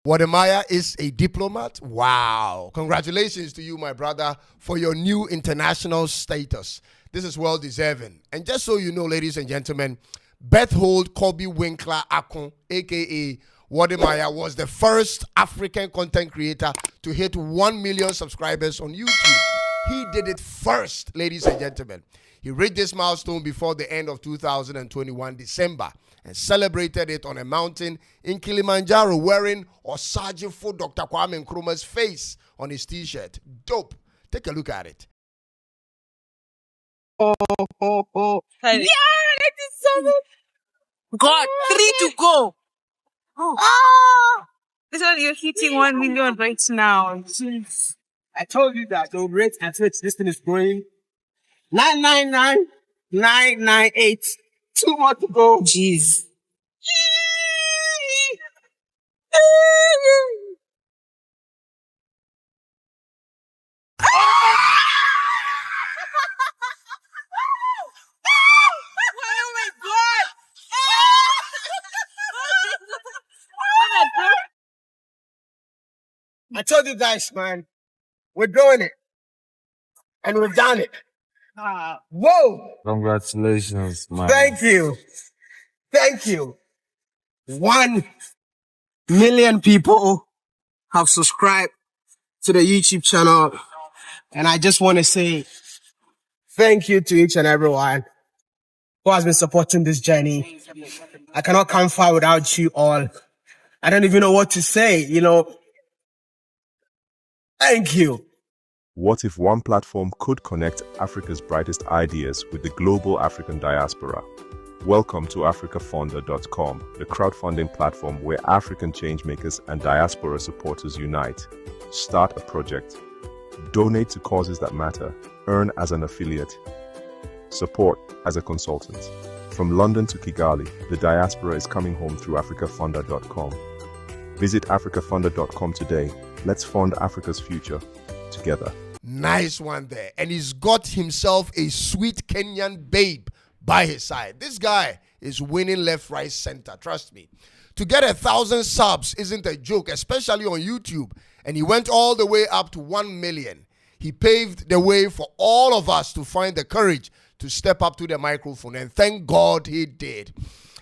Wode Maya is a diplomat. Wow. Congratulations to you, my brother, for your new international status. This is well deserving. And just so you know, ladies and gentlemen, Berthold Kobe Winkler Akon, a.k.a. Wode Maya, was the first African content creator to hit 1 million subscribers on YouTube. He did it first, ladies and gentlemen. He reached this milestone before the end of 2021 December and celebrated it on a mountain in Kilimanjaro wearing Osajifo Dr. Kwame Nkrumah's face on his t-shirt. Dope. Take a look at it. Yeah, that is so good. God, 3 to go. This one you're hitting 1 million right now. Jeez. I told you that the rate at which this thing is growing. 999,998. 2 more to go. Jeez. I told you guys, man, we're doing it. And we've done it. Whoa! Congratulations, man. Thank you. Thank you. 1 million people have subscribed to the YouTube channel. And I just want to say thank you to each and everyone who has been supporting this journey. I cannot come far without you all. I don't even know what to say, Thank you. What if one platform could connect Africa's brightest ideas with the global African diaspora? Welcome to africafounder.com, the crowdfunding platform where African changemakers and diaspora supporters unite. Start a project. Donate to causes that matter. Earn as an affiliate. Support as a consultant. From London to Kigali, the diaspora is coming home through africafounder.com. Visit africafounder.com today. Let's fund Africa's future together. Nice one there. And he's got himself a sweet Kenyan babe by his side. This guy is winning left, right, center. Trust me. To get 1,000 subs isn't a joke, especially on YouTube. And he went all the way up to 1 million. He paved the way for all of us to find the courage to step up to the microphone. And thank God he did.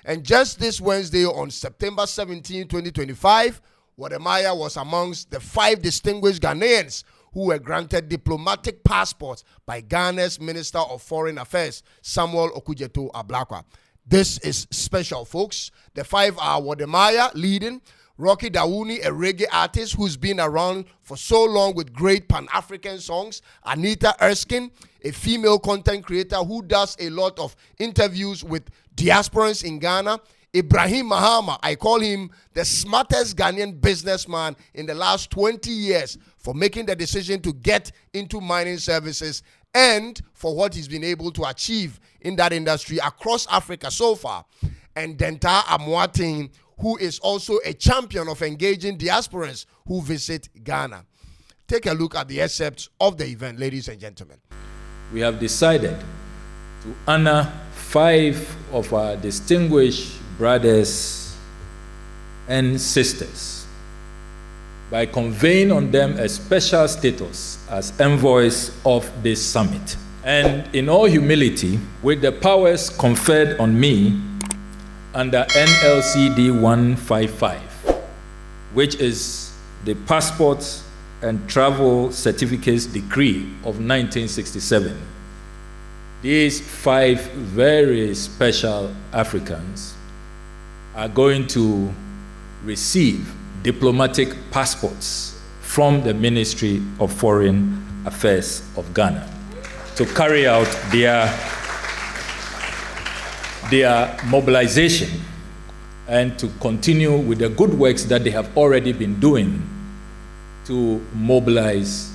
And just this Wednesday on September 17, 2025, Wode Maya was amongst the 5 distinguished Ghanaians who were granted diplomatic passports by Ghana's Minister of Foreign Affairs, Samuel Okudzeto-Ablakwa. This is special, folks. The 5 are Wode Maya, leading; Rocky Dawuni, a reggae artist who's been around for so long with great Pan-African songs; Anita Erskine, a female content creator who does a lot of interviews with diasporans in Ghana; Ibrahim Mahama, I call him the smartest Ghanaian businessman in the last 20 years for making the decision to get into mining services and for what he's been able to achieve in that industry across Africa so far; and Denta Amoating, who is also a champion of engaging diasporans who visit Ghana. Take a look at the excerpts of the event, ladies and gentlemen. We have decided to honor 5 of our distinguished brothers and sisters by conferring on them a special status as envoys of this summit. And in all humility, with the powers conferred on me under NLCD 155, which is the Passport and Travel Certificates Decree of 1967, these 5 very special Africans are going to receive diplomatic passports from the Ministry of Foreign Affairs of Ghana to carry out their mobilization and to continue with the good works that they have already been doing to mobilize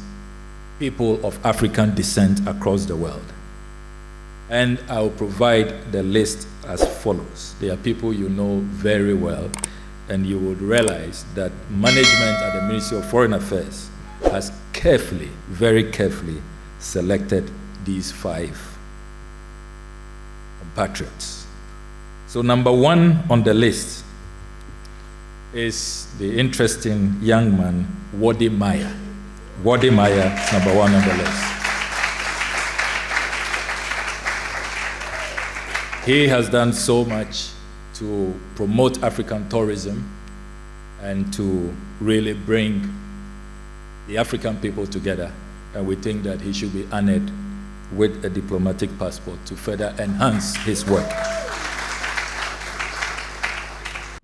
people of African descent across the world. And I will provide the list as follows. They are people you know very well, and you would realize that management at the Ministry of Foreign Affairs has carefully, very carefully selected these 5 compatriots. So number 1 on the list is the interesting young man, Wode Maya. Wode Maya is number one on the list. He has done so much to promote African tourism and to really bring the African people together. And we think that he should be honored with a diplomatic passport to further enhance his work.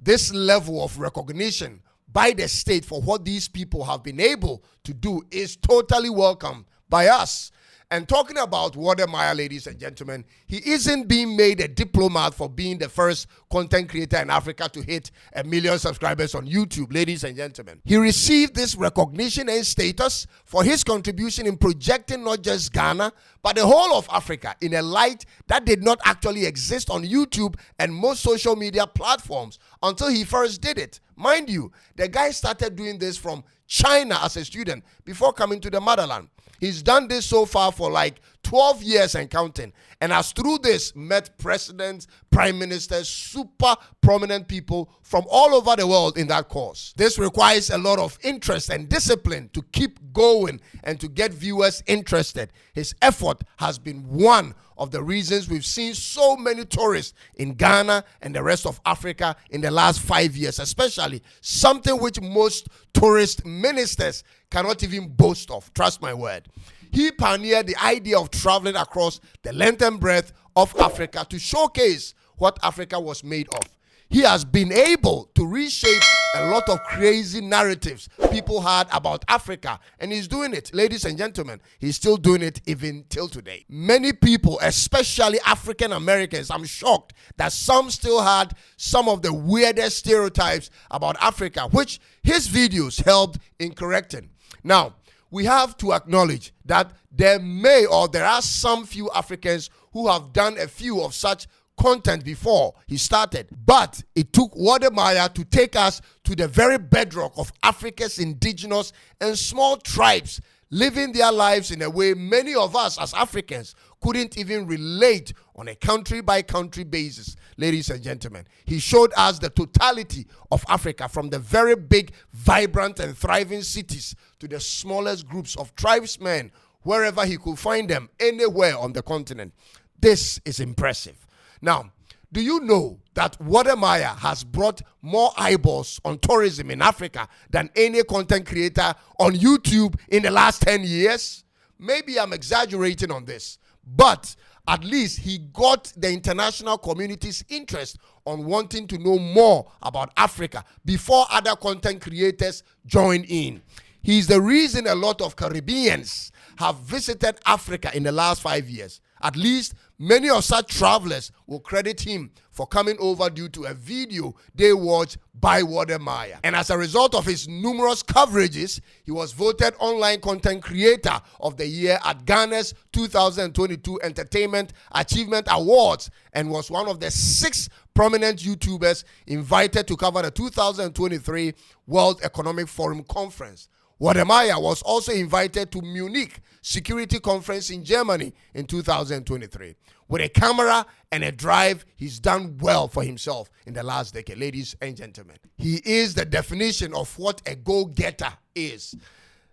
This level of recognition by the state for what these people have been able to do is totally welcome by us. And talking about Wode Maya, ladies and gentlemen, he isn't being made a diplomat for being the first content creator in Africa to hit 1 million subscribers on YouTube, ladies and gentlemen. He received this recognition and status for his contribution in projecting not just Ghana, but the whole of Africa in a light that did not actually exist on YouTube and most social media platforms until he first did it. Mind you, the guy started doing this from China as a student before coming to the motherland. He's done this so far for like 12 years and counting, and has through this met presidents, prime ministers, super prominent people from all over the world in that course. This requires a lot of interest and discipline to keep going and to get viewers interested. His effort has been one of the reasons we've seen so many tourists in Ghana and the rest of Africa in the last 5 years, especially something which most tourist ministers cannot even boast of. Trust my word. He pioneered the idea of traveling across the length and breadth of Africa to showcase what Africa was made of. He has been able to reshape a lot of crazy narratives people had about Africa, and he's doing it. Ladies and gentlemen, he's still doing it even till today. Many people, especially African Americans, I'm shocked that some still had some of the weirdest stereotypes about Africa, which his videos helped in correcting. Now, we have to acknowledge that there are some few Africans who have done a few of such content before he started. But it took Wode Maya to take us to the very bedrock of Africa's indigenous and small tribes living their lives in a way many of us as Africans couldn't even relate on a country-by-country basis. Ladies and gentlemen, he showed us the totality of Africa, from the very big, vibrant and thriving cities to the smallest groups of tribesmen, wherever he could find them, anywhere on the continent. This is impressive. Now, do you know that Wode Maya has brought more eyeballs on tourism in Africa than any content creator on YouTube in the last 10 years? Maybe I'm exaggerating on this, but at least he got the international community's interest on wanting to know more about Africa before other content creators join in. He's the reason a lot of Caribbeans have visited Africa in the last 5 years. At least many of such travelers will credit him for coming over due to a video they watched by Wode Maya. And as a result of his numerous coverages, he was voted Online Content Creator of the Year at Ghana's 2022 Entertainment Achievement Awards, and was one of the 6 prominent YouTubers invited to cover the 2023 World Economic Forum Conference. Wode Maya was also invited to Munich Security Conference in Germany in 2023. With a camera and a drive, he's done well for himself in the last decade, ladies and gentlemen. He is the definition of what a go-getter is.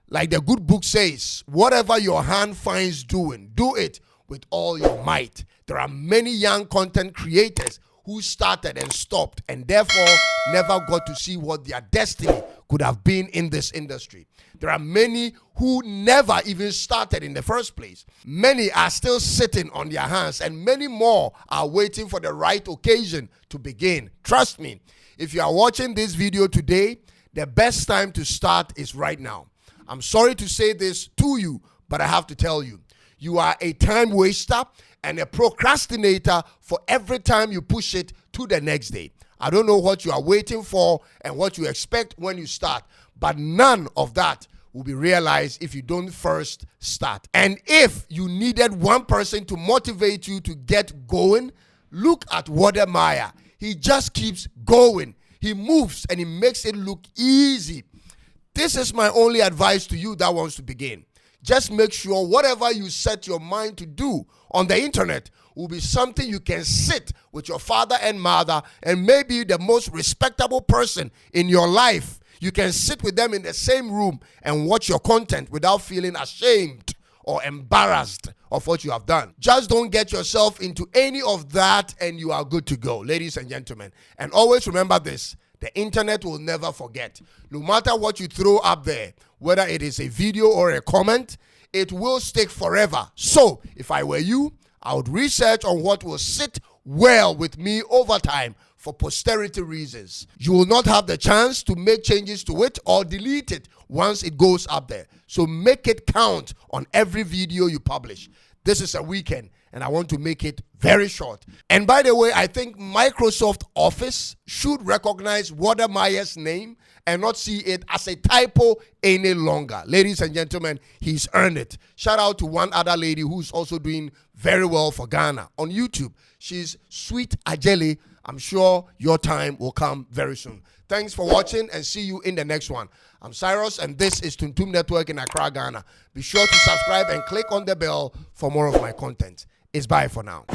Like the good book says, whatever your hand finds doing, do it with all your might. There are many young content creators who started and stopped and therefore never got to see what their destiny could have been in this industry. There are many who never even started in the first place. Many are still sitting on their hands, and many more are waiting for the right occasion to begin. Trust me, if you are watching this video today, the best time to start is right now. I'm sorry to say this to you, but I have to tell you, you are a time waster and a procrastinator for every time you push it to the next day. I don't know what you are waiting for and what you expect when you start, but none of that will be realized if you don't first start. And if you needed one person to motivate you to get going, look at Wode Maya. He just keeps going. He moves and he makes it look easy. This is my only advice to you that wants to begin. Just make sure whatever you set your mind to do on the internet will be something you can sit with your father and mother and maybe the most respectable person in your life. You can sit with them in the same room and watch your content without feeling ashamed or embarrassed of what you have done. Just don't get yourself into any of that and you are good to go, ladies and gentlemen. And always remember this, the internet will never forget. No matter what you throw up there, whether it is a video or a comment, it will stick forever. So, if I were you, I would research on what will sit well with me over time for posterity reasons. You will not have the chance to make changes to it or delete it once it goes up there. So make it count on every video you publish. This is a weekend and I want to make it very short. And by the way, I think Microsoft Office should recognize Wode Maya's name and not see it as a typo any longer. Ladies and gentlemen, he's earned it. Shout out to one other lady who's also doing very well for Ghana on YouTube. She's Sweet Ajeli. I'm sure your time will come very soon. Thanks for watching and see you in the next one. I'm Cyrus and this is Tuntum Network in Accra, Ghana. Be sure to subscribe and click on the bell for more of my content. It's bye for now.